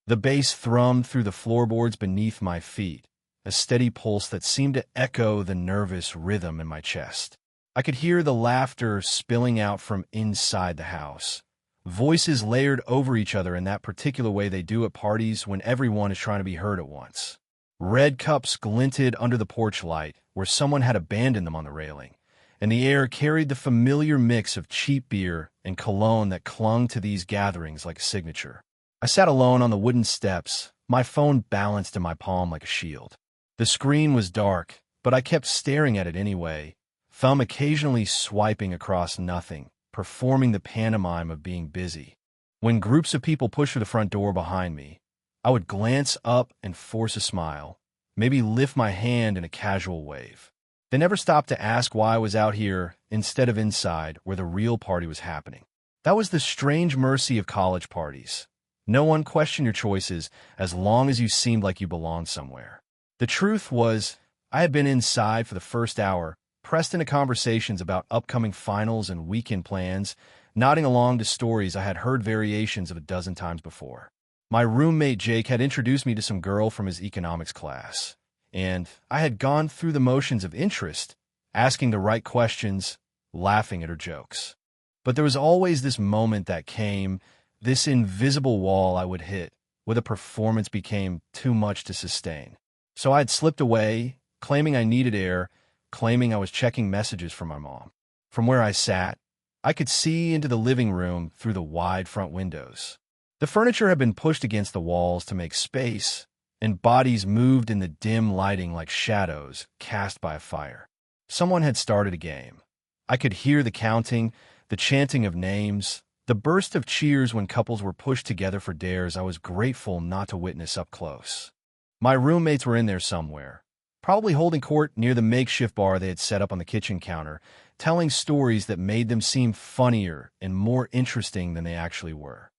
The bass thrummed through the floorboards beneath my feet, a steady pulse that seemed to echo the nervous rhythm in my chest. I could hear the laughter spilling out from inside the house. Voices layered over each other in that particular way they do at parties when everyone is trying to be heard at once. Red cups glinted under the porch light, where someone had abandoned them on the railing, and the air carried the familiar mix of cheap beer and cologne that clung to these gatherings like a signature. I sat alone on the wooden steps, my phone balanced in my palm like a shield. The screen was dark, but I kept staring at it anyway, thumb occasionally swiping across nothing, performing the pantomime of being busy. When groups of people pushed through the front door behind me, I would glance up and force a smile, maybe lift my hand in a casual wave. They never stopped to ask why I was out here instead of inside where the real party was happening. That was the strange mercy of college parties. No one questioned your choices as long as you seemed like you belonged somewhere. The truth was, I had been inside for the first hour, pressed into conversations about upcoming finals and weekend plans, nodding along to stories I had heard variations of a dozen times before. My roommate Jake had introduced me to some girl from his economics class, and I had gone through the motions of interest, asking the right questions, laughing at her jokes. But there was always this moment that came, this invisible wall I would hit, where the performance became too much to sustain. So I had slipped away, claiming I needed air, claiming I was checking messages from my mom. From where I sat, I could see into the living room through the wide front windows. The furniture had been pushed against the walls to make space, and bodies moved in the dim lighting like shadows cast by a fire. Someone had started a game. I could hear the counting, the chanting of names, the burst of cheers when couples were pushed together for dares I was grateful not to witness up close. My roommates were in there somewhere, probably holding court near the makeshift bar they had set up on the kitchen counter, telling stories that made them seem funnier and more interesting than they actually were.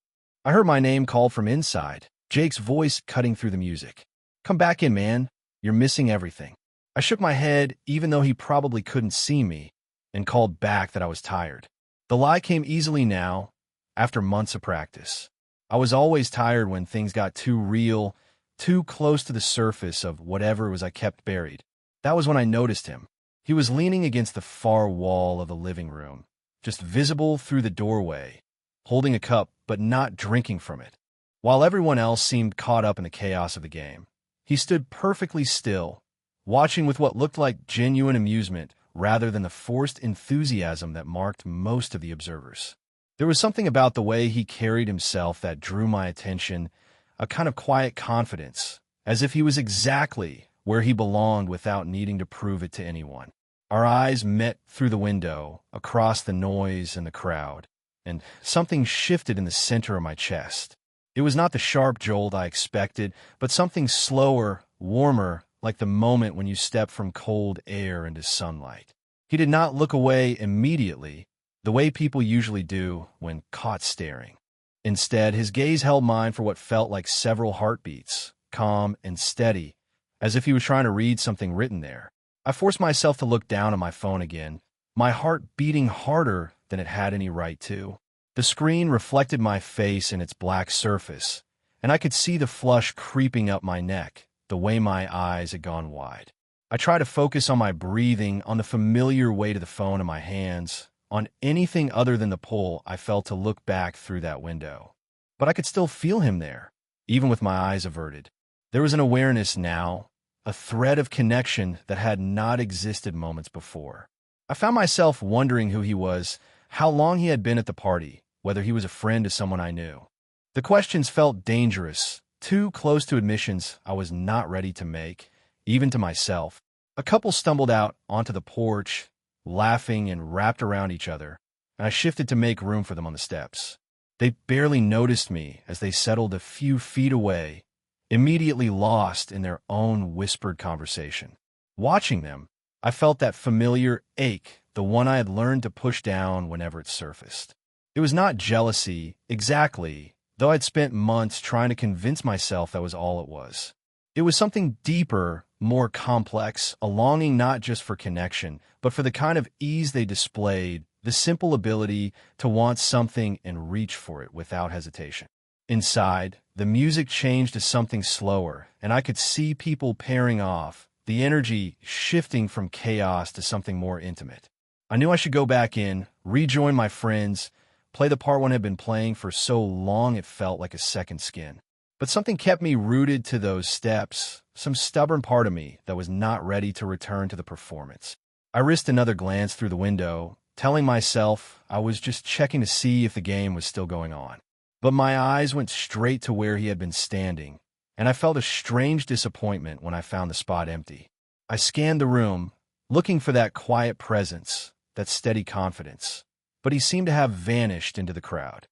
I heard my name called from inside, Jake's voice cutting through the music. "Come back in, man. You're missing everything." I shook my head, even though he probably couldn't see me, and called back that I was tired. The lie came easily now, after months of practice. I was always tired when things got too real, too close to the surface of whatever it was I kept buried. That was when I noticed him. He was leaning against the far wall of the living room, just visible through the doorway, holding a cup but not drinking from it. While everyone else seemed caught up in the chaos of the game, he stood perfectly still, watching with what looked like genuine amusement rather than the forced enthusiasm that marked most of the observers. There was something about the way he carried himself that drew my attention, a kind of quiet confidence, as if he was exactly where he belonged without needing to prove it to anyone. Our eyes met through the window, across the noise and the crowd, and something shifted in the center of my chest. It was not the sharp jolt I expected, but something slower, warmer, like the moment when you step from cold air into sunlight. He did not look away immediately, the way people usually do when caught staring. Instead, his gaze held mine for what felt like several heartbeats, calm and steady, as if he was trying to read something written there. I forced myself to look down at my phone again, my heart beating harder than it had any right to. The screen reflected my face in its black surface, and I could see the flush creeping up my neck, the way my eyes had gone wide. I tried to focus on my breathing, on the familiar weight of the phone in my hands, on anything other than the pull I felt to look back through that window. But I could still feel him there, even with my eyes averted. There was an awareness now, a thread of connection that had not existed moments before. I found myself wondering who he was, how long he had been at the party, whether he was a friend to someone I knew. The questions felt dangerous, too close to admissions I was not ready to make, even to myself. A couple stumbled out onto the porch, laughing and wrapped around each other, and I shifted to make room for them on the steps. They barely noticed me as they settled a few feet away, immediately lost in their own whispered conversation. Watching them, I felt that familiar ache, the one I had learned to push down whenever it surfaced. It was not jealousy, exactly, though I'd spent months trying to convince myself that was all it was. It was something deeper, more complex, a longing not just for connection, but for the kind of ease they displayed, the simple ability to want something and reach for it without hesitation. Inside, The music changed to something slower, and I could see people pairing off, the energy shifting from chaos to something more intimate. I knew I should go back in, rejoin my friends, play the part one had been playing for so long it felt like a second skin. But something kept me rooted to those steps, some stubborn part of me that was not ready to return to the performance. I risked another glance through the window, telling myself I was just checking to see if the game was still going on. But my eyes went straight to where he had been standing, and I felt a strange disappointment when I found the spot empty. I scanned the room, looking for that quiet presence, that steady confidence, but he seemed to have vanished into the crowd.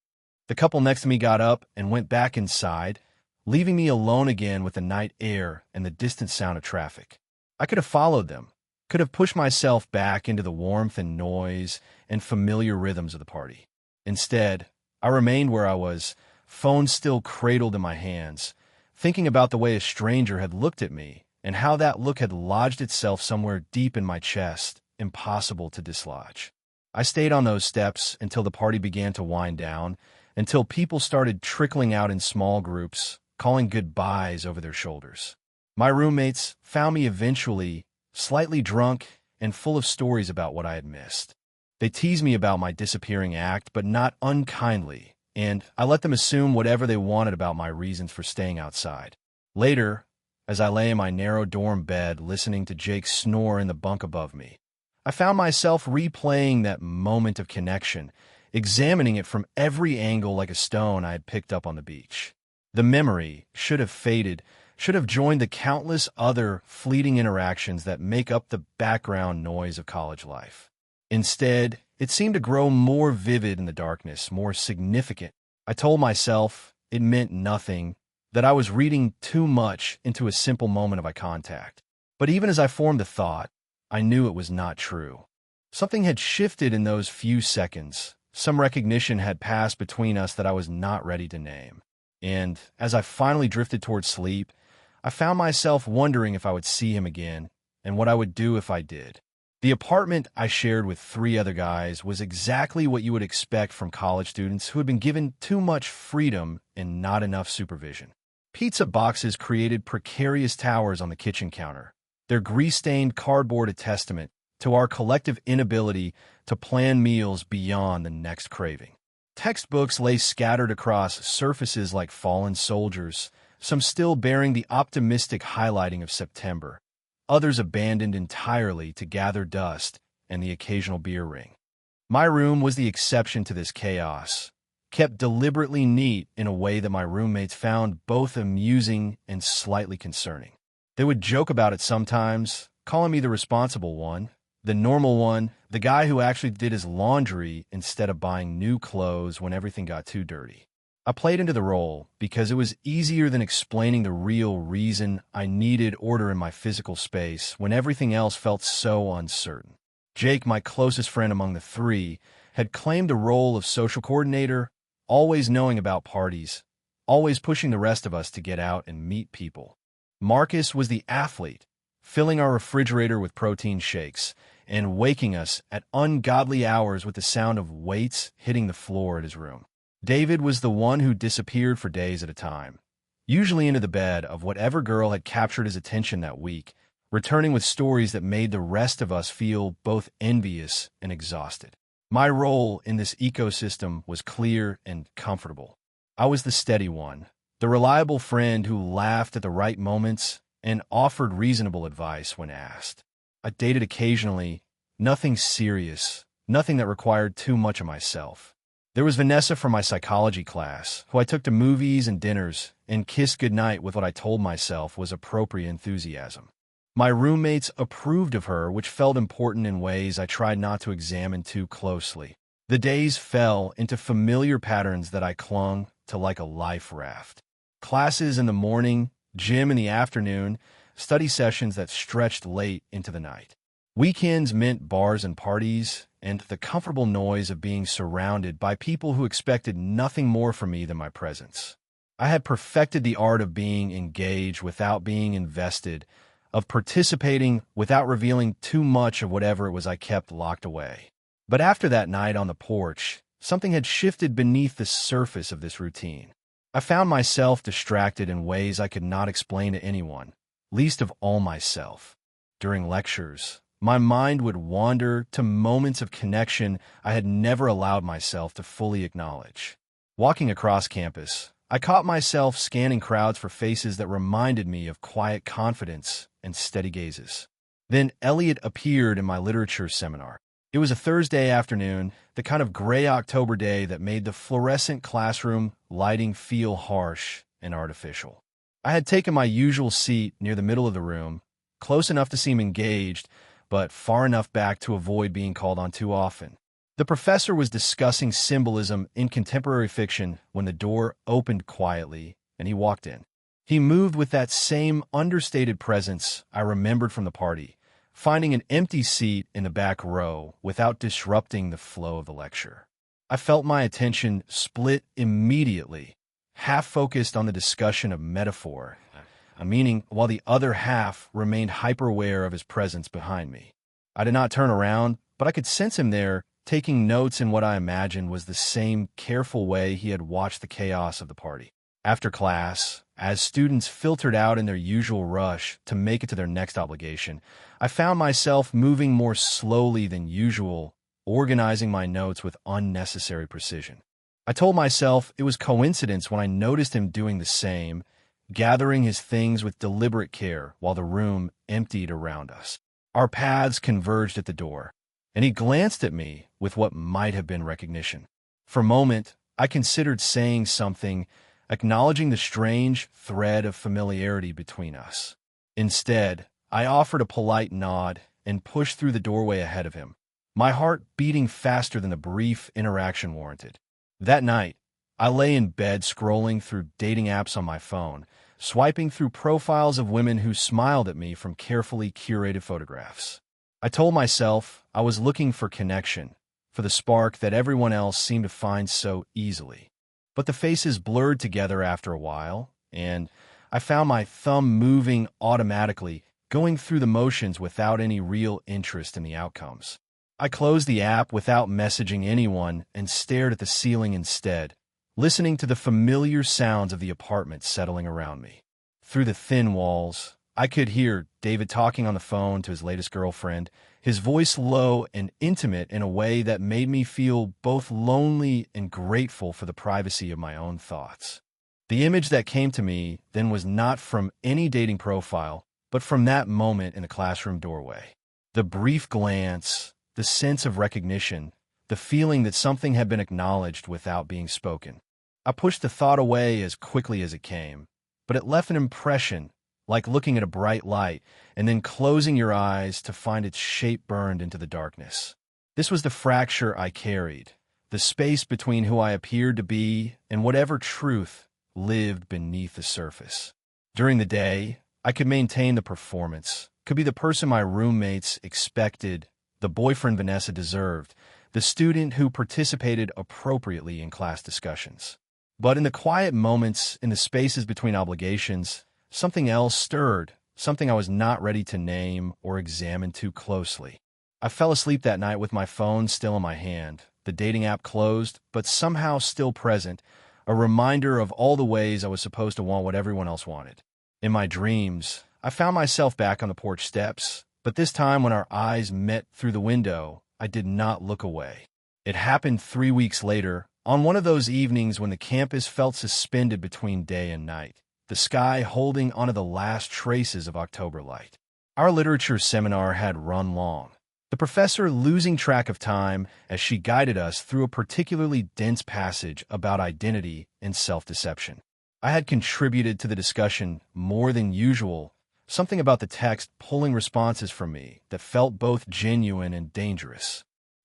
The couple next to me got up and went back inside, leaving me alone again with the night air and the distant sound of traffic. I could have followed them, could have pushed myself back into the warmth and noise and familiar rhythms of the party. Instead, I remained where I was, phone still cradled in my hands, thinking about the way a stranger had looked at me and how that look had lodged itself somewhere deep in my chest, impossible to dislodge. I stayed on those steps until the party began to wind down, until people started trickling out in small groups, calling goodbyes over their shoulders. My roommates found me eventually, slightly drunk and full of stories about what I had missed. They teased me about my disappearing act, but not unkindly, and I let them assume whatever they wanted about my reasons for staying outside. Later, as I lay in my narrow dorm bed listening to Jake snore in the bunk above me, I found myself replaying that moment of connection, examining it from every angle like a stone I had picked up on the beach. The memory should have faded, should have joined the countless other fleeting interactions that make up the background noise of college life. Instead, it seemed to grow more vivid in the darkness, more significant. I told myself it meant nothing, that I was reading too much into a simple moment of eye contact. But even as I formed the thought, I knew it was not true. Something had shifted in those few seconds. Some recognition had passed between us that I was not ready to name. And as I finally drifted towards sleep, I found myself wondering if I would see him again and what I would do if I did. The apartment I shared with 3 other guys was exactly what you would expect from college students who had been given too much freedom and not enough supervision. Pizza boxes created precarious towers on the kitchen counter, their grease-stained cardboard a testament to our collective inability to plan meals beyond the next craving. Textbooks lay scattered across surfaces like fallen soldiers, some still bearing the optimistic highlighting of September, others abandoned entirely to gather dust and the occasional beer ring. My room was the exception to this chaos, kept deliberately neat in a way that my roommates found both amusing and slightly concerning. They would joke about it sometimes, calling me the responsible one, the normal one, the guy who actually did his laundry instead of buying new clothes when everything got too dirty. I played into the role because it was easier than explaining the real reason I needed order in my physical space when everything else felt so uncertain. Jake, my closest friend among the 3, had claimed the role of social coordinator, always knowing about parties, always pushing the rest of us to get out and meet people. Marcus was the athlete, filling our refrigerator with protein shakes and waking us at ungodly hours with the sound of weights hitting the floor at his room. David was the one who disappeared for days at a time, usually into the bed of whatever girl had captured his attention that week, returning with stories that made the rest of us feel both envious and exhausted. My role in this ecosystem was clear and comfortable. I was the steady one, the reliable friend who laughed at the right moments and offered reasonable advice when asked. I dated occasionally, nothing serious, nothing that required too much of myself. There was Vanessa from my psychology class, who I took to movies and dinners and kissed goodnight with what I told myself was appropriate enthusiasm. My roommates approved of her, which felt important in ways I tried not to examine too closely. The days fell into familiar patterns that I clung to like a life raft. Classes in the morning, gym in the afternoon, study sessions that stretched late into the night. Weekends meant bars and parties, and the comfortable noise of being surrounded by people who expected nothing more from me than my presence. I had perfected the art of being engaged without being invested, of participating without revealing too much of whatever it was I kept locked away. But after that night on the porch, something had shifted beneath the surface of this routine. I found myself distracted in ways I could not explain to anyone, least of all myself. During lectures, my mind would wander to moments of connection I had never allowed myself to fully acknowledge. Walking across campus, I caught myself scanning crowds for faces that reminded me of quiet confidence and steady gazes. Then Elliot appeared in my literature seminar. It was a Thursday afternoon, the kind of gray October day that made the fluorescent classroom lighting feel harsh and artificial. I had taken my usual seat near the middle of the room, close enough to seem engaged, but far enough back to avoid being called on too often. The professor was discussing symbolism in contemporary fiction when the door opened quietly and he walked in. He moved with that same understated presence I remembered from the party, finding an empty seat in the back row without disrupting the flow of the lecture. I felt my attention split immediately, half focused on the discussion of metaphor, meaning while the other half remained hyper-aware of his presence behind me. I did not turn around, but I could sense him there, taking notes in what I imagined was the same careful way he had watched the chaos of the party. After class, as students filtered out in their usual rush to make it to their next obligation, I found myself moving more slowly than usual, organizing my notes with unnecessary precision. I told myself it was coincidence when I noticed him doing the same, gathering his things with deliberate care while the room emptied around us. Our paths converged at the door, and he glanced at me with what might have been recognition. For a moment, I considered saying something, acknowledging the strange thread of familiarity between us. Instead, I offered a polite nod and pushed through the doorway ahead of him, my heart beating faster than the brief interaction warranted. That night, I lay in bed scrolling through dating apps on my phone, swiping through profiles of women who smiled at me from carefully curated photographs. I told myself I was looking for connection, for the spark that everyone else seemed to find so easily. But the faces blurred together after a while, and I found my thumb moving automatically, going through the motions without any real interest in the outcomes. I closed the app without messaging anyone and stared at the ceiling instead, listening to the familiar sounds of the apartment settling around me. Through the thin walls, I could hear David talking on the phone to his latest girlfriend, his voice low and intimate in a way that made me feel both lonely and grateful for the privacy of my own thoughts. The image that came to me then was not from any dating profile, but from that moment in the classroom doorway. The brief glance, the sense of recognition, the feeling that something had been acknowledged without being spoken. I pushed the thought away as quickly as it came, but it left an impression, like looking at a bright light and then closing your eyes to find its shape burned into the darkness. This was the fracture I carried, the space between who I appeared to be and whatever truth lived beneath the surface. During the day, I could maintain the performance, could be the person my roommates expected, the boyfriend Vanessa deserved, the student who participated appropriately in class discussions. But in the quiet moments, in the spaces between obligations, something else stirred, something I was not ready to name or examine too closely. I fell asleep that night with my phone still in my hand, the dating app closed, but somehow still present, a reminder of all the ways I was supposed to want what everyone else wanted. In my dreams, I found myself back on the porch steps, but this time when our eyes met through the window, I did not look away. It happened 3 weeks later, on one of those evenings when the campus felt suspended between day and night, the sky holding onto the last traces of October light. Our literature seminar had run long, the professor losing track of time as she guided us through a particularly dense passage about identity and self-deception. I had contributed to the discussion more than usual, something about the text pulling responses from me that felt both genuine and dangerous.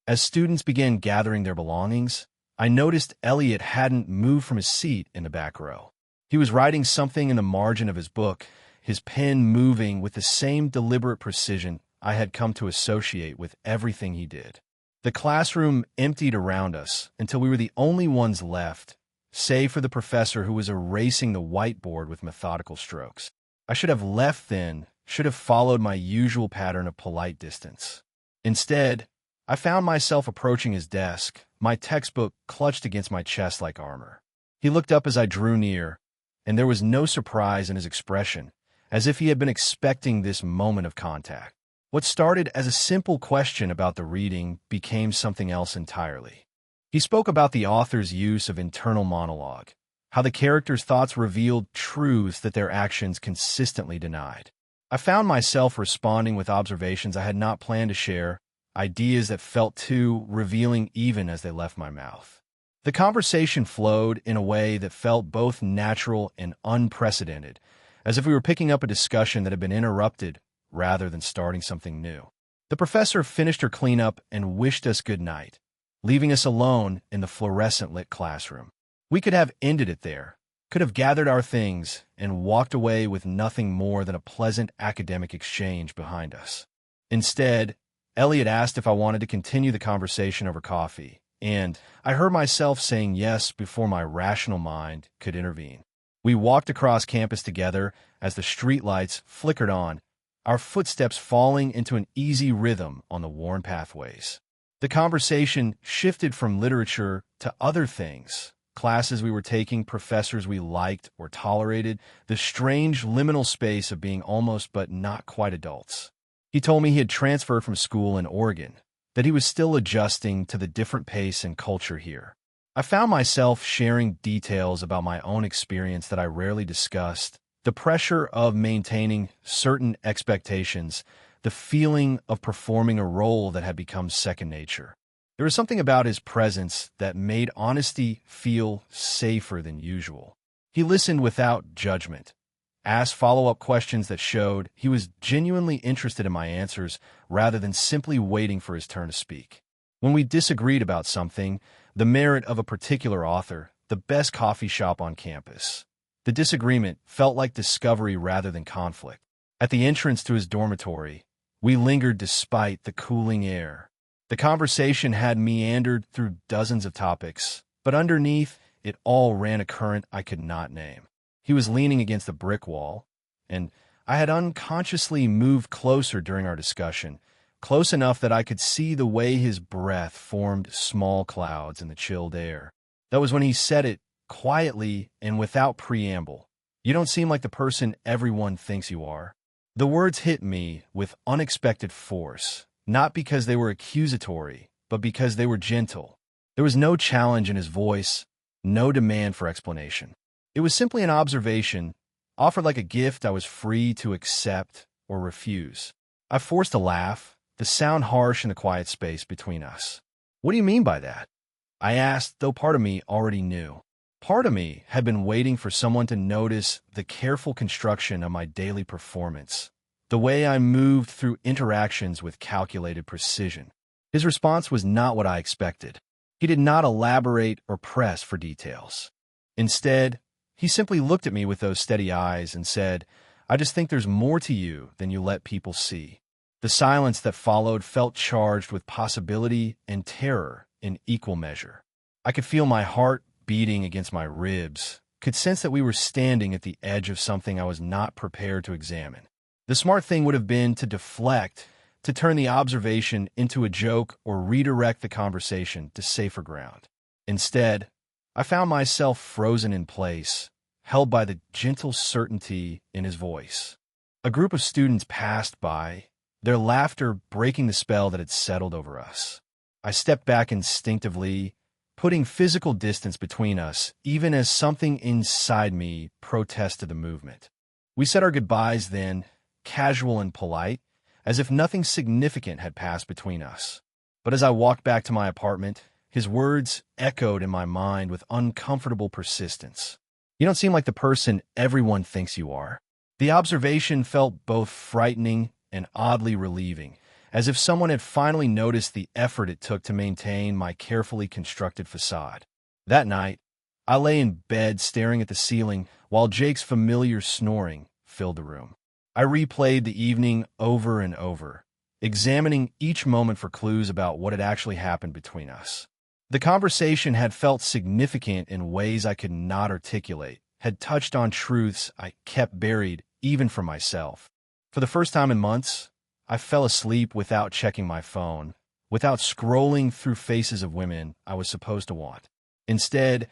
As students began gathering their belongings, I noticed Elliot hadn't moved from his seat in the back row. He was writing something in the margin of his book, his pen moving with the same deliberate precision I had come to associate with everything he did. The classroom emptied around us until we were the only ones left, save for the professor who was erasing the whiteboard with methodical strokes. I should have left then, should have followed my usual pattern of polite distance. Instead, I found myself approaching his desk, my textbook clutched against my chest like armor. He looked up as I drew near, and there was no surprise in his expression, as if he had been expecting this moment of contact. What started as a simple question about the reading became something else entirely. He spoke about the author's use of internal monologue, how the characters' thoughts revealed truths that their actions consistently denied. I found myself responding with observations I had not planned to share, ideas that felt too revealing even as they left my mouth. The conversation flowed in a way that felt both natural and unprecedented, as if we were picking up a discussion that had been interrupted rather than starting something new. The professor finished her cleanup and wished us good night, leaving us alone in the fluorescent-lit classroom. We could have ended it there, could have gathered our things and walked away with nothing more than a pleasant academic exchange behind us. Instead, Elliot asked if I wanted to continue the conversation over coffee, and I heard myself saying yes before my rational mind could intervene. We walked across campus together as the streetlights flickered on, our footsteps falling into an easy rhythm on the worn pathways. The conversation shifted from literature to other things, classes we were taking, professors we liked or tolerated, the strange liminal space of being almost but not quite adults. He told me he had transferred from school in Oregon, that he was still adjusting to the different pace and culture here. I found myself sharing details about my own experience that I rarely discussed, the pressure of maintaining certain expectations, the feeling of performing a role that had become second nature. There was something about his presence that made honesty feel safer than usual. He listened without judgment, asked follow-up questions that showed he was genuinely interested in my answers rather than simply waiting for his turn to speak. When we disagreed about something, the merit of a particular author, the best coffee shop on campus, the disagreement felt like discovery rather than conflict. At the entrance to his dormitory, we lingered despite the cooling air. The conversation had meandered through dozens of topics, but underneath it all ran a current I could not name. He was leaning against a brick wall, and I had unconsciously moved closer during our discussion, close enough that I could see the way his breath formed small clouds in the chilled air. That was when he said it, quietly and without preamble. "You don't seem like the person everyone thinks you are." The words hit me with unexpected force, not because they were accusatory, but because they were gentle. There was no challenge in his voice, no demand for explanation. It was simply an observation, offered like a gift I was free to accept or refuse. I forced a laugh, the sound harsh in the quiet space between us. "What do you mean by that?" I asked, though part of me already knew. Part of me had been waiting for someone to notice the careful construction of my daily performance, the way I moved through interactions with calculated precision. His response was not what I expected. He did not elaborate or press for details. Instead, he simply looked at me with those steady eyes and said, "I just think there's more to you than you let people see." The silence that followed felt charged with possibility and terror in equal measure. I could feel my heart beating against my ribs, could sense that we were standing at the edge of something I was not prepared to examine. The smart thing would have been to deflect, to turn the observation into a joke or redirect the conversation to safer ground. Instead, I found myself frozen in place, held by the gentle certainty in his voice. A group of students passed by, their laughter breaking the spell that had settled over us. I stepped back instinctively, putting physical distance between us, even as something inside me protested the movement. We said our goodbyes then, casual and polite, as if nothing significant had passed between us. But as I walked back to my apartment, his words echoed in my mind with uncomfortable persistence. "You don't seem like the person everyone thinks you are." The observation felt both frightening and oddly relieving, as if someone had finally noticed the effort it took to maintain my carefully constructed facade. That night, I lay in bed staring at the ceiling while Jake's familiar snoring filled the room. I replayed the evening over and over, examining each moment for clues about what had actually happened between us. The conversation had felt significant in ways I could not articulate, had touched on truths I kept buried even from myself. For the first time in months, I fell asleep without checking my phone, without scrolling through faces of women I was supposed to want. Instead,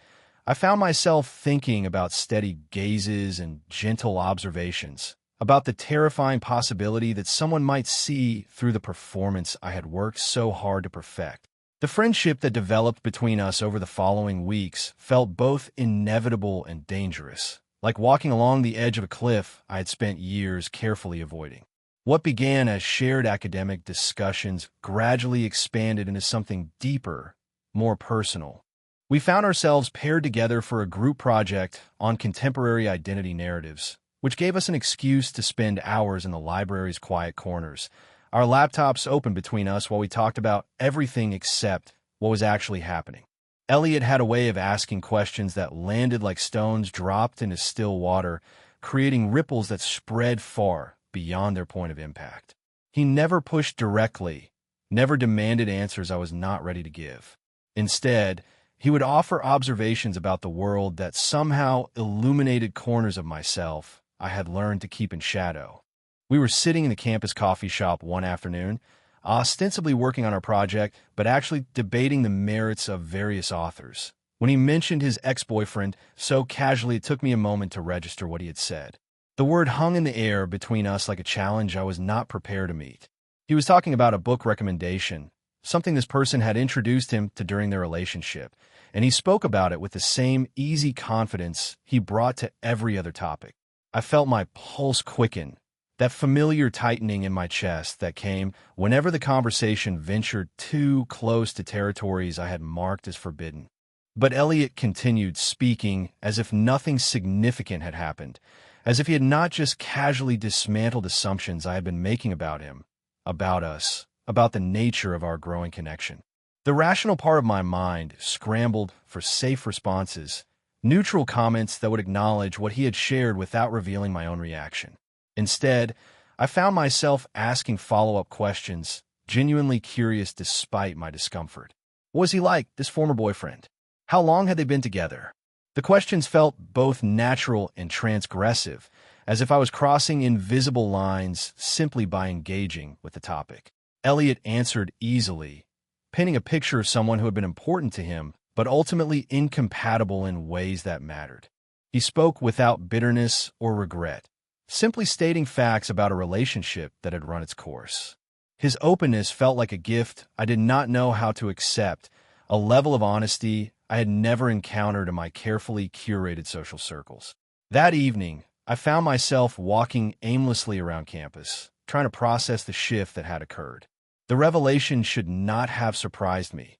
I found myself thinking about steady gazes and gentle observations, about the terrifying possibility that someone might see through the performance I had worked so hard to perfect. The friendship that developed between us over the following weeks felt both inevitable and dangerous, like walking along the edge of a cliff I had spent years carefully avoiding. What began as shared academic discussions gradually expanded into something deeper, more personal. We found ourselves paired together for a group project on contemporary identity narratives, which gave us an excuse to spend hours in the library's quiet corners, our laptops open between us while we talked about everything except what was actually happening. Elliot had a way of asking questions that landed like stones dropped into still water, creating ripples that spread far beyond their point of impact. He never pushed directly, never demanded answers I was not ready to give. Instead, he would offer observations about the world that somehow illuminated corners of myself I had learned to keep in shadow. We were sitting in the campus coffee shop one afternoon, ostensibly working on our project, but actually debating the merits of various authors, when he mentioned his ex-boyfriend so casually it took me a moment to register what he had said. The word hung in the air between us like a challenge I was not prepared to meet. He was talking about a book recommendation, something this person had introduced him to during their relationship, and he spoke about it with the same easy confidence he brought to every other topic. I felt my pulse quicken, that familiar tightening in my chest that came whenever the conversation ventured too close to territories I had marked as forbidden. But Elliot continued speaking as if nothing significant had happened, as if he had not just casually dismantled assumptions I had been making about him, about us, about the nature of our growing connection. The rational part of my mind scrambled for safe responses, neutral comments that would acknowledge what he had shared without revealing my own reaction. Instead, I found myself asking follow-up questions, genuinely curious despite my discomfort. What was he like, this former boyfriend? How long had they been together? The questions felt both natural and transgressive, as if I was crossing invisible lines simply by engaging with the topic. Elliot answered easily, painting a picture of someone who had been important to him, but ultimately incompatible in ways that mattered. He spoke without bitterness or regret, simply stating facts about a relationship that had run its course. His openness felt like a gift I did not know how to accept, a level of honesty I had never encountered in my carefully curated social circles. That evening, I found myself walking aimlessly around campus, trying to process the shift that had occurred. The revelation should not have surprised me.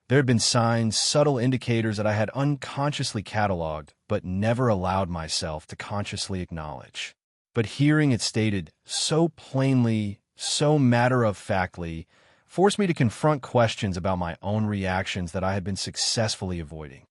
There had been signs, subtle indicators that I had unconsciously cataloged, but never allowed myself to consciously acknowledge. But hearing it stated so plainly, so matter-of-factly, forced me to confront questions about my own reactions that I had been successfully avoiding.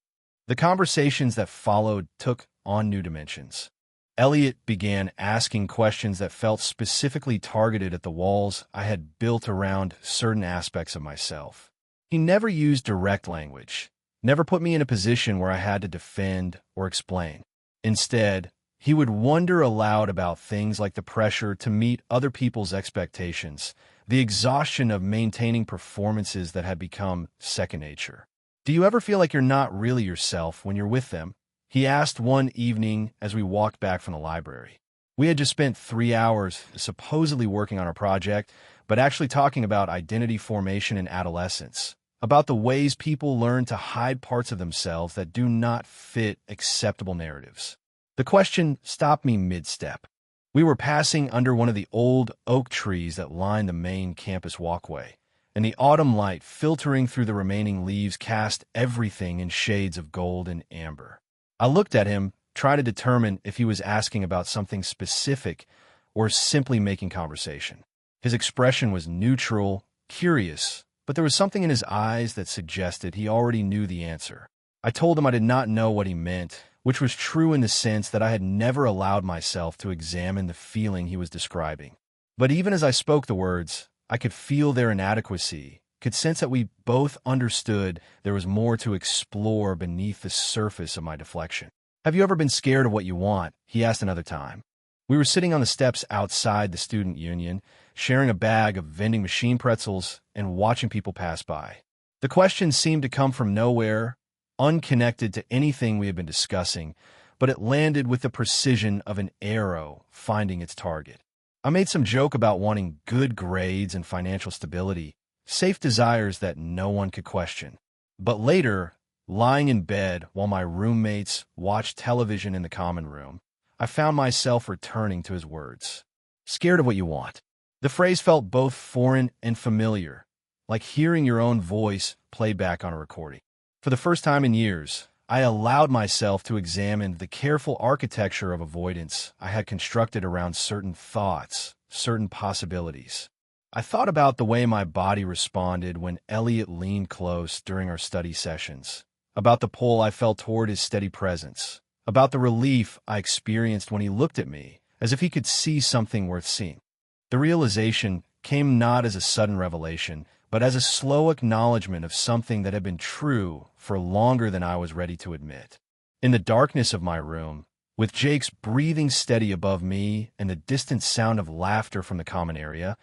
The conversations that followed took on new dimensions. Elliot began asking questions that felt specifically targeted at the walls I had built around certain aspects of myself. He never used direct language, never put me in a position where I had to defend or explain. Instead, he would wonder aloud about things like the pressure to meet other people's expectations, the exhaustion of maintaining performances that had become second nature. Do you ever feel like you're not really yourself when you're with them? He asked one evening as we walked back from the library. We had just spent 3 hours supposedly working on our project, but actually talking about identity formation in adolescence, about the ways people learn to hide parts of themselves that do not fit acceptable narratives. The question stopped me mid-step. We were passing under one of the old oak trees that lined the main campus walkway, and the autumn light filtering through the remaining leaves cast everything in shades of gold and amber. I looked at him, trying to determine if he was asking about something specific or simply making conversation. His expression was neutral, curious, but there was something in his eyes that suggested he already knew the answer. I told him I did not know what he meant, which was true in the sense that I had never allowed myself to examine the feeling he was describing. But even as I spoke the words, I could feel their inadequacy, could sense that we both understood there was more to explore beneath the surface of my deflection. Have you ever been scared of what you want? He asked another time. We were sitting on the steps outside the student union, sharing a bag of vending machine pretzels and watching people pass by. The question seemed to come from nowhere, unconnected to anything we had been discussing, but it landed with the precision of an arrow finding its target. I made some joke about wanting good grades and financial stability, safe desires that no one could question. But later, lying in bed while my roommates watched television in the common room, I found myself returning to his words. Scared of what you want. The phrase felt both foreign and familiar, like hearing your own voice played back on a recording. For the first time in years, I allowed myself to examine the careful architecture of avoidance I had constructed around certain thoughts, certain possibilities. I thought about the way my body responded when Elliot leaned close during our study sessions, about the pull I felt toward his steady presence, about the relief I experienced when he looked at me, as if he could see something worth seeing. The realization came not as a sudden revelation, but as a slow acknowledgement of something that had been true for longer than I was ready to admit. In the darkness of my room, with Jake's breathing steady above me and the distant sound of laughter from the common area,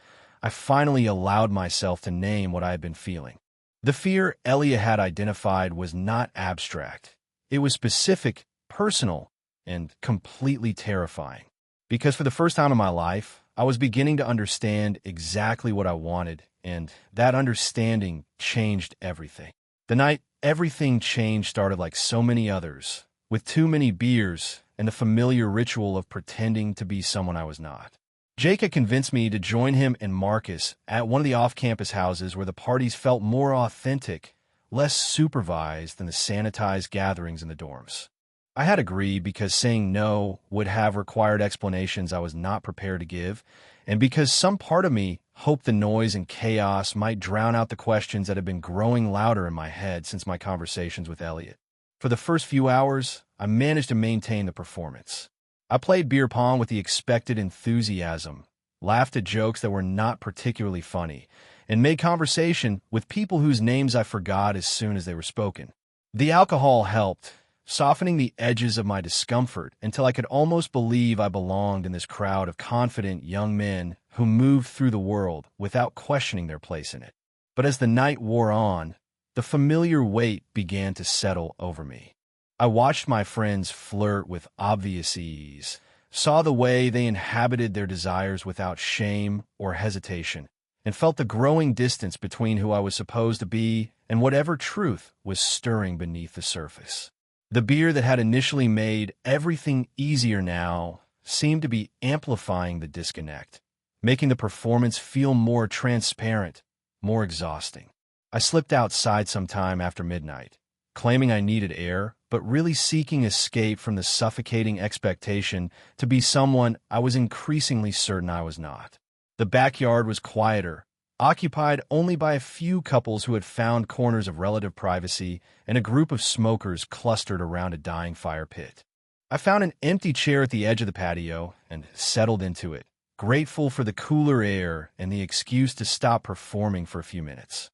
I finally allowed myself to name what I had been feeling. The fear Elliot had identified was not abstract. It was specific, personal, and completely terrifying. Because for the first time in my life, I was beginning to understand exactly what I wanted, and that understanding changed everything. The night everything changed started like so many others, with too many beers and the familiar ritual of pretending to be someone I was not. Jake had convinced me to join him and Marcus at one of the off-campus houses where the parties felt more authentic, less supervised than the sanitized gatherings in the dorms. I had agreed because saying no would have required explanations I was not prepared to give, and because some part of me hoped the noise and chaos might drown out the questions that had been growing louder in my head since my conversations with Elliot. For the first few hours, I managed to maintain the performance. I played beer pong with the expected enthusiasm, laughed at jokes that were not particularly funny, and made conversation with people whose names I forgot as soon as they were spoken. The alcohol helped, softening the edges of my discomfort until I could almost believe I belonged in this crowd of confident young men who moved through the world without questioning their place in it. But as the night wore on, the familiar weight began to settle over me. I watched my friends flirt with obvious ease, saw the way they inhabited their desires without shame or hesitation, and felt the growing distance between who I was supposed to be and whatever truth was stirring beneath the surface. The beer that had initially made everything easier now seemed to be amplifying the disconnect, making the performance feel more transparent, more exhausting. I slipped outside sometime after midnight, claiming I needed air, but really seeking escape from the suffocating expectation to be someone I was increasingly certain I was not. The backyard was quieter, occupied only by a few couples who had found corners of relative privacy and a group of smokers clustered around a dying fire pit. I found an empty chair at the edge of the patio and settled into it, grateful for the cooler air and the excuse to stop performing for a few minutes.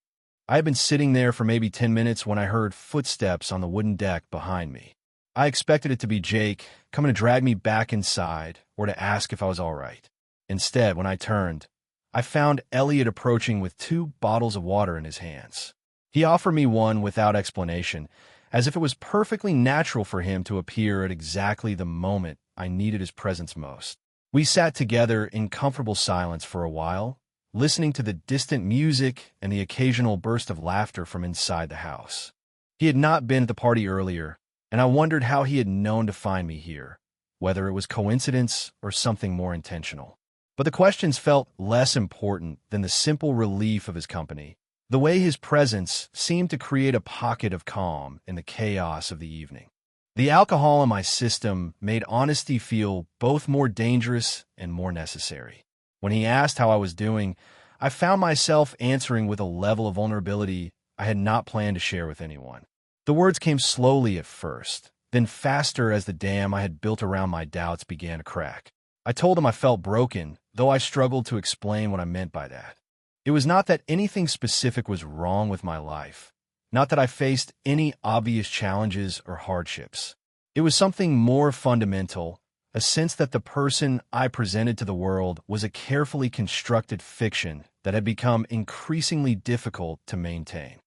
I had been sitting there for maybe 10 minutes when I heard footsteps on the wooden deck behind me. I expected it to be Jake coming to drag me back inside or to ask if I was all right. Instead, when I turned, I found Elliot approaching with 2 bottles of water in his hands. He offered me one without explanation, as if it was perfectly natural for him to appear at exactly the moment I needed his presence most. We sat together in comfortable silence for a while, listening to the distant music and the occasional burst of laughter from inside the house. He had not been at the party earlier, and I wondered how he had known to find me here, whether it was coincidence or something more intentional. But the questions felt less important than the simple relief of his company. The way his presence seemed to create a pocket of calm in the chaos of the evening. The alcohol in my system made honesty feel both more dangerous and more necessary. When he asked how I was doing, I found myself answering with a level of vulnerability I had not planned to share with anyone. The words came slowly at first, then faster as the dam I had built around my doubts began to crack. I told him I felt broken, though I struggled to explain what I meant by that. It was not that anything specific was wrong with my life, not that I faced any obvious challenges or hardships. It was something more fundamental, a sense that the person I presented to the world was a carefully constructed fiction that had become increasingly difficult to maintain.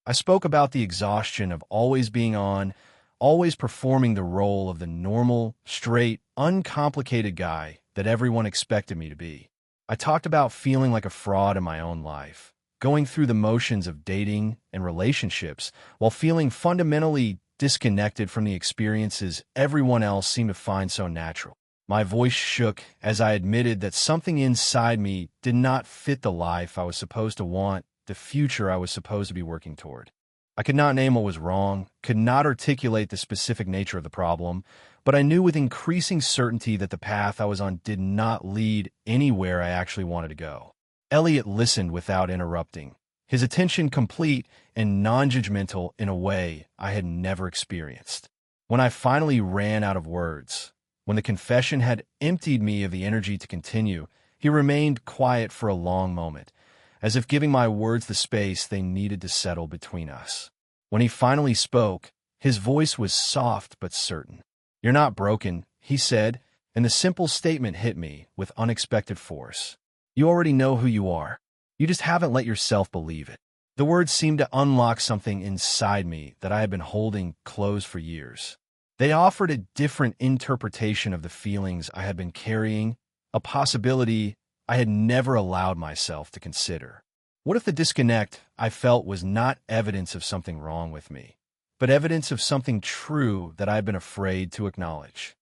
I spoke about the exhaustion of always being on, always performing the role of the normal, straight, uncomplicated guy that everyone expected me to be. I talked about feeling like a fraud in my own life, going through the motions of dating and relationships while feeling fundamentally disconnected from the experiences everyone else seemed to find so natural. My voice shook as I admitted that something inside me did not fit the life I was supposed to want, the future I was supposed to be working toward. I could not name what was wrong, could not articulate the specific nature of the problem, but I knew with increasing certainty that the path I was on did not lead anywhere I actually wanted to go. Elliot listened without interrupting, his attention complete and non-judgmental in a way I had never experienced. When I finally ran out of words, when the confession had emptied me of the energy to continue, he remained quiet for a long moment, as if giving my words the space they needed to settle between us. When he finally spoke, his voice was soft but certain. "You're not broken," he said, and the simple statement hit me with unexpected force. "You already know who you are. You just haven't let yourself believe it." The words seemed to unlock something inside me that I had been holding closed for years. They offered a different interpretation of the feelings I had been carrying, a possibility I had never allowed myself to consider. What if the disconnect I felt was not evidence of something wrong with me, but evidence of something true that I had been afraid to acknowledge?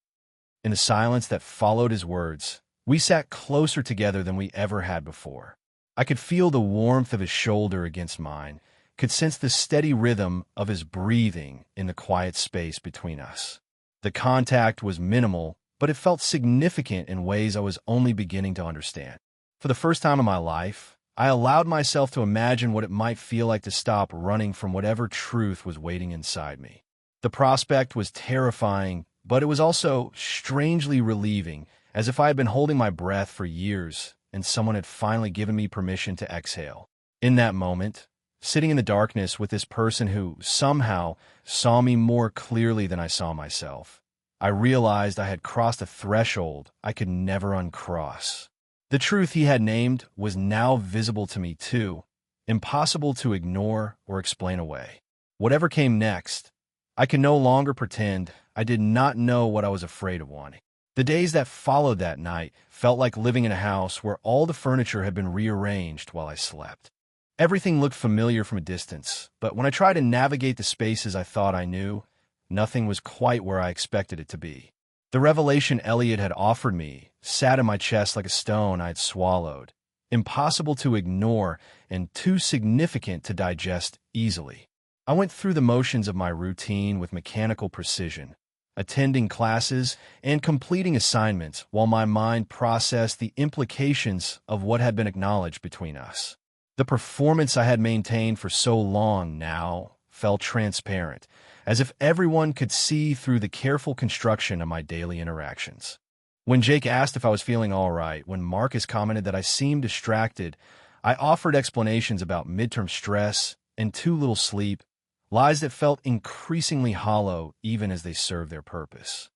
In the silence that followed his words, we sat closer together than we ever had before. I could feel the warmth of his shoulder against mine, could sense the steady rhythm of his breathing in the quiet space between us. The contact was minimal, but it felt significant in ways I was only beginning to understand. For the first time in my life, I allowed myself to imagine what it might feel like to stop running from whatever truth was waiting inside me. The prospect was terrifying, but it was also strangely relieving, as if I had been holding my breath for years and someone had finally given me permission to exhale. In that moment, sitting in the darkness with this person who somehow saw me more clearly than I saw myself, I realized I had crossed a threshold I could never uncross. The truth he had named was now visible to me too, impossible to ignore or explain away. Whatever came next, I could no longer pretend I did not know what I was afraid of wanting. The days that followed that night felt like living in a house where all the furniture had been rearranged while I slept. Everything looked familiar from a distance, but when I tried to navigate the spaces I thought I knew, nothing was quite where I expected it to be. The revelation Elliot had offered me sat in my chest like a stone I had swallowed, impossible to ignore and too significant to digest easily. I went through the motions of my routine with mechanical precision, attending classes and completing assignments while my mind processed the implications of what had been acknowledged between us. The performance I had maintained for so long now felt transparent, as if everyone could see through the careful construction of my daily interactions. When Jake asked if I was feeling all right, when Marcus commented that I seemed distracted, I offered explanations about midterm stress and too little sleep, lies that felt increasingly hollow even as they served their purpose.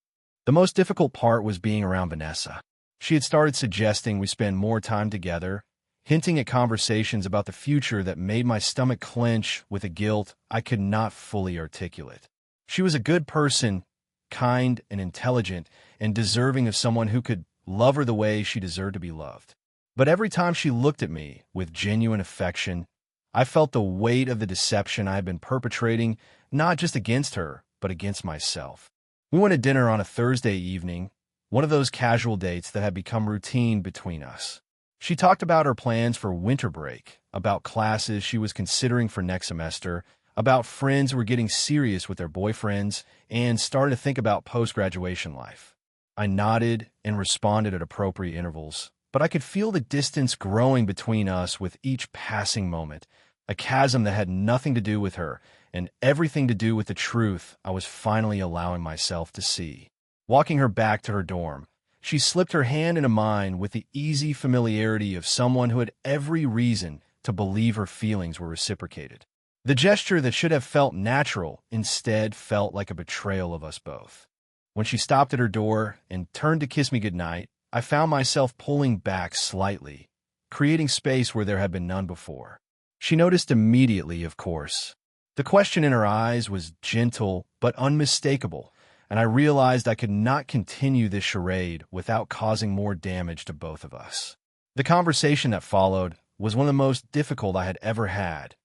The most difficult part was being around Vanessa. She had started suggesting we spend more time together, hinting at conversations about the future that made my stomach clench with a guilt I could not fully articulate. She was a good person, kind and intelligent, and deserving of someone who could love her the way she deserved to be loved. But every time she looked at me with genuine affection, I felt the weight of the deception I had been perpetrating, not just against her, but against myself. We went to dinner on a Thursday evening, one of those casual dates that had become routine between us. She talked about her plans for winter break, about classes she was considering for next semester, about friends who were getting serious with their boyfriends, and started to think about post-graduation life. I nodded and responded at appropriate intervals, but I could feel the distance growing between us with each passing moment, a chasm that had nothing to do with her and everything to do with the truth I was finally allowing myself to see. Walking her back to her dorm, she slipped her hand into mine with the easy familiarity of someone who had every reason to believe her feelings were reciprocated. The gesture that should have felt natural instead felt like a betrayal of us both. When she stopped at her door and turned to kiss me goodnight, I found myself pulling back slightly, creating space where there had been none before. She noticed immediately, of course. The question in her eyes was gentle but unmistakable, and I realized I could not continue this charade without causing more damage to both of us. The conversation that followed was one of the most difficult I had ever had,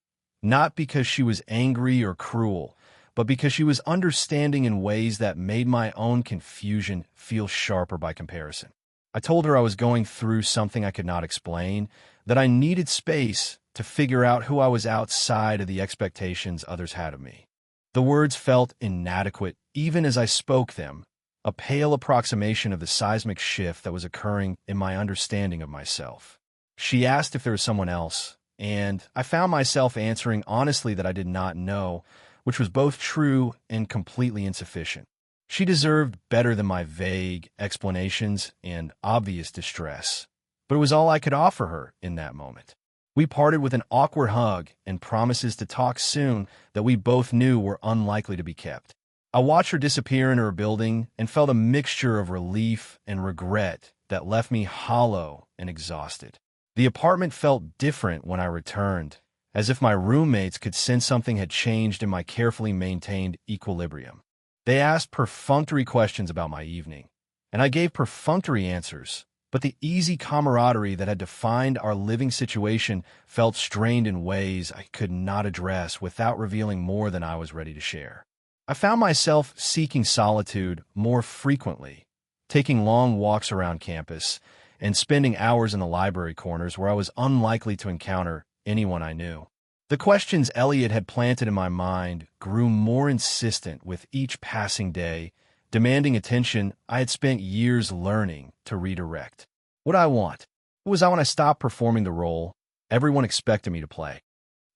not because she was angry or cruel, but because she was understanding in ways that made my own confusion feel sharper by comparison. I told her I was going through something I could not explain, that I needed space to figure out who I was outside of the expectations others had of me. The words felt inadequate even as I spoke them, a pale approximation of the seismic shift that was occurring in my understanding of myself. She asked if there was someone else, and I found myself answering honestly that I did not know, which was both true and completely insufficient. She deserved better than my vague explanations and obvious distress, but it was all I could offer her in that moment. We parted with an awkward hug and promises to talk soon that we both knew were unlikely to be kept. I watched her disappear into her building and felt a mixture of relief and regret that left me hollow and exhausted. The apartment felt different when I returned, as if my roommates could sense something had changed in my carefully maintained equilibrium. They asked perfunctory questions about my evening, and I gave perfunctory answers, but the easy camaraderie that had defined our living situation felt strained in ways I could not address without revealing more than I was ready to share. I found myself seeking solitude more frequently, taking long walks around campus, and spending hours in the library corners where I was unlikely to encounter anyone I knew. The questions Elliot had planted in my mind grew more insistent with each passing day, demanding attention I had spent years learning to redirect. What did I want? Who was I when I stopped performing the role everyone expected me to play?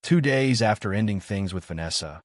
2 days after ending things with Vanessa,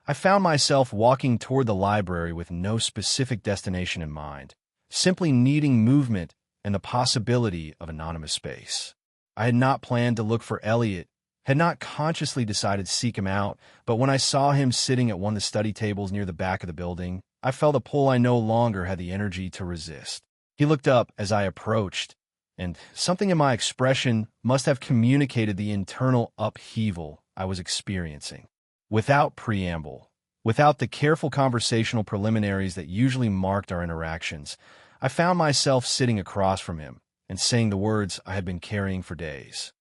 I found myself walking toward the library with no specific destination in mind, simply needing movement and the possibility of anonymous space. I had not planned to look for Elliot, had not consciously decided to seek him out, but when I saw him sitting at one of the study tables near the back of the building, I felt a pull I no longer had the energy to resist. He looked up as I approached, and something in my expression must have communicated the internal upheaval I was experiencing. Without preamble, without the careful conversational preliminaries that usually marked our interactions, I found myself sitting across from him and saying the words I had been carrying for days.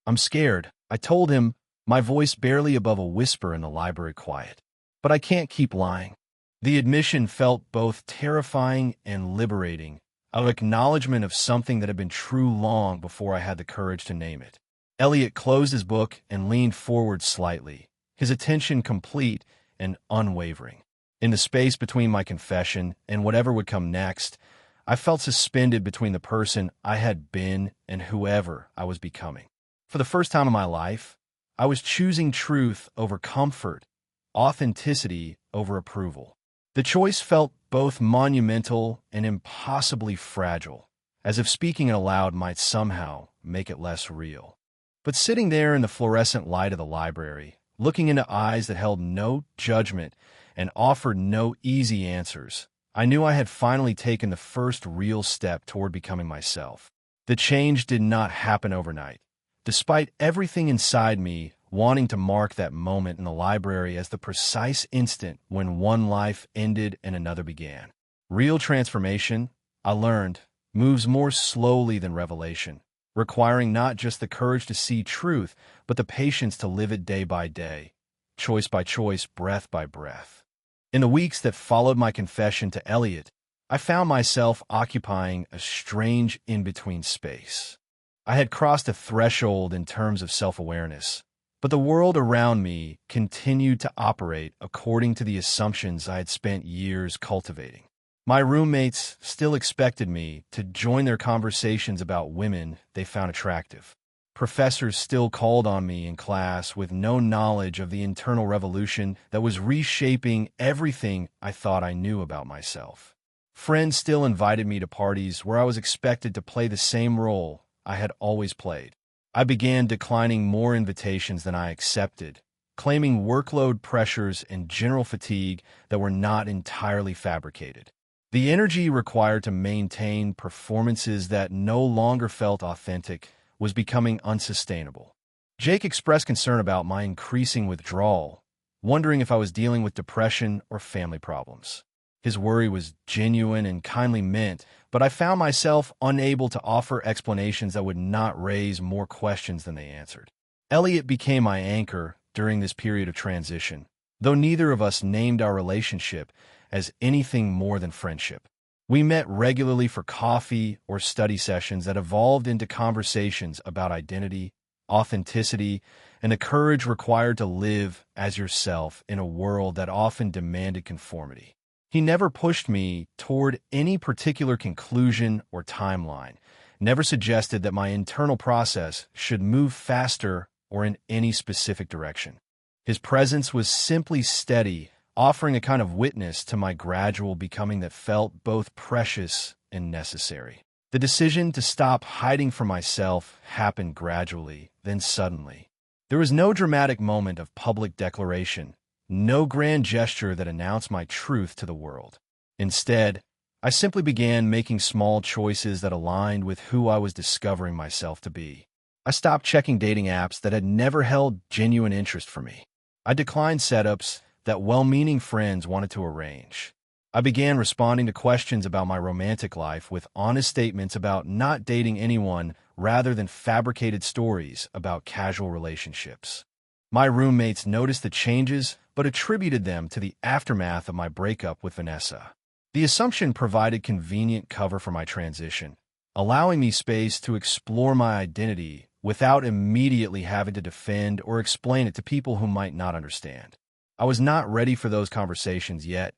"I'm scared," I told him, my voice barely above a whisper in the library quiet. "But I can't keep lying." The admission felt both terrifying and liberating, an acknowledgement of something that had been true long before I had the courage to name it. Elliot closed his book and leaned forward slightly, his attention complete and unwavering. In the space between my confession and whatever would come next, I felt suspended between the person I had been and whoever I was becoming. For the first time in my life, I was choosing truth over comfort, authenticity over approval. The choice felt both monumental and impossibly fragile, as if speaking it aloud might somehow make it less real. But sitting there in the fluorescent light of the library, looking into eyes that held no judgment and offered no easy answers, I knew I had finally taken the first real step toward becoming myself. The change did not happen overnight, despite everything inside me wanting to mark that moment in the library as the precise instant when one life ended and another began. Real transformation, I learned, moves more slowly than revelation, requiring not just the courage to see truth, but the patience to live it day by day, choice by choice, breath by breath. In the weeks that followed my confession to Elliot, I found myself occupying a strange in-between space. I had crossed a threshold in terms of self-awareness, but the world around me continued to operate according to the assumptions I had spent years cultivating. My roommates still expected me to join their conversations about women they found attractive. Professors still called on me in class with no knowledge of the internal revolution that was reshaping everything I thought I knew about myself. Friends still invited me to parties where I was expected to play the same role I had always played. I began declining more invitations than I accepted, claiming workload pressures and general fatigue that were not entirely fabricated. The energy required to maintain performances that no longer felt authentic was becoming unsustainable. Jake expressed concern about my increasing withdrawal, wondering if I was dealing with depression or family problems. His worry was genuine and kindly meant, but I found myself unable to offer explanations that would not raise more questions than they answered. Elliot became my anchor during this period of transition, though neither of us named our relationship as anything more than friendship. We met regularly for coffee or study sessions that evolved into conversations about identity, authenticity, and the courage required to live as yourself in a world that often demanded conformity. He never pushed me toward any particular conclusion or timeline, never suggested that my internal process should move faster or in any specific direction. His presence was simply steady, offering a kind of witness to my gradual becoming that felt both precious and necessary. The decision to stop hiding from myself happened gradually, then suddenly. There was no dramatic moment of public declaration, no grand gesture that announced my truth to the world. Instead, I simply began making small choices that aligned with who I was discovering myself to be. I stopped checking dating apps that had never held genuine interest for me. I declined setups that well-meaning friends wanted to arrange. I began responding to questions about my romantic life with honest statements about not dating anyone rather than fabricated stories about casual relationships. My roommates noticed the changes but attributed them to the aftermath of my breakup with Vanessa. The assumption provided convenient cover for my transition, allowing me space to explore my identity without immediately having to defend or explain it to people who might not understand. I was not ready for those conversations yet,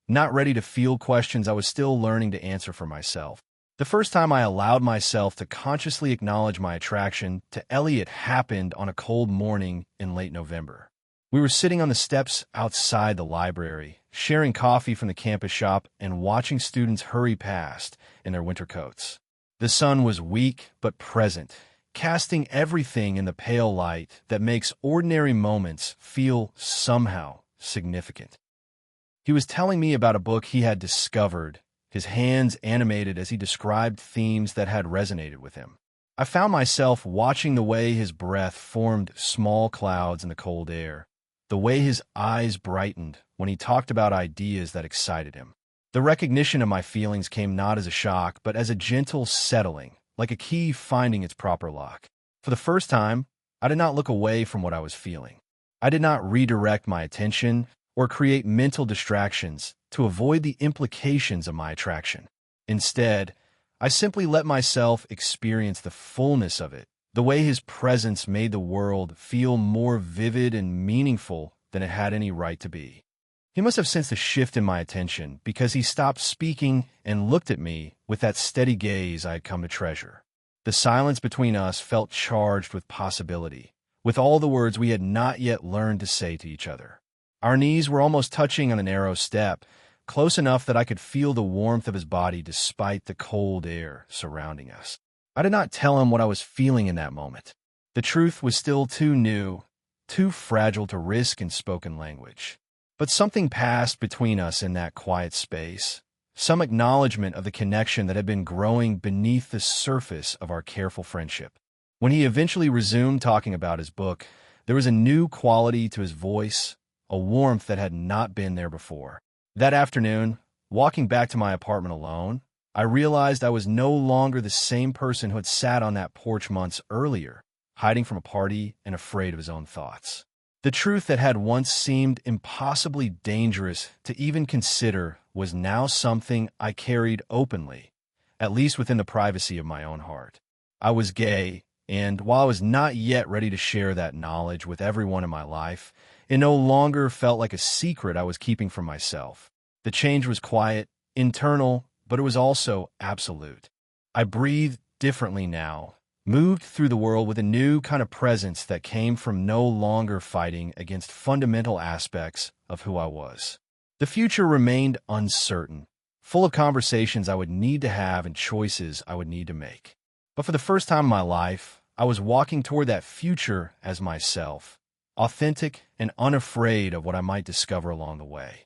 not ready to field questions I was still learning to answer for myself. The first time I allowed myself to consciously acknowledge my attraction to Elliot happened on a cold morning in late November. We were sitting on the steps outside the library, sharing coffee from the campus shop and watching students hurry past in their winter coats. The sun was weak but present, casting everything in the pale light that makes ordinary moments feel somehow significant. He was telling me about a book he had discovered, his hands animated as he described themes that had resonated with him. I found myself watching the way his breath formed small clouds in the cold air, the way his eyes brightened when he talked about ideas that excited him. The recognition of my feelings came not as a shock, but as a gentle settling, like a key finding its proper lock. For the first time, I did not look away from what I was feeling. I did not redirect my attention or create mental distractions to avoid the implications of my attraction. Instead, I simply let myself experience the fullness of it, the way his presence made the world feel more vivid and meaningful than it had any right to be. He must have sensed a shift in my attention because he stopped speaking and looked at me with that steady gaze I had come to treasure. The silence between us felt charged with possibility, with all the words we had not yet learned to say to each other. Our knees were almost touching on a narrow step, close enough that I could feel the warmth of his body despite the cold air surrounding us. I did not tell him what I was feeling in that moment. The truth was still too new, too fragile to risk in spoken language. But something passed between us in that quiet space, some acknowledgement of the connection that had been growing beneath the surface of our careful friendship. When he eventually resumed talking about his book, there was a new quality to his voice, a warmth that had not been there before. That afternoon, walking back to my apartment alone, I realized I was no longer the same person who had sat on that porch months earlier, hiding from a party and afraid of his own thoughts. The truth that had once seemed impossibly dangerous to even consider was now something I carried openly, at least within the privacy of my own heart. I was gay, and while I was not yet ready to share that knowledge with everyone in my life, it no longer felt like a secret I was keeping from myself. The change was quiet, internal, but it was also absolute. I breathed differently now, moved through the world with a new kind of presence that came from no longer fighting against fundamental aspects of who I was. The future remained uncertain, full of conversations I would need to have and choices I would need to make. But for the first time in my life, I was walking toward that future as myself, authentic and unafraid of what I might discover along the way.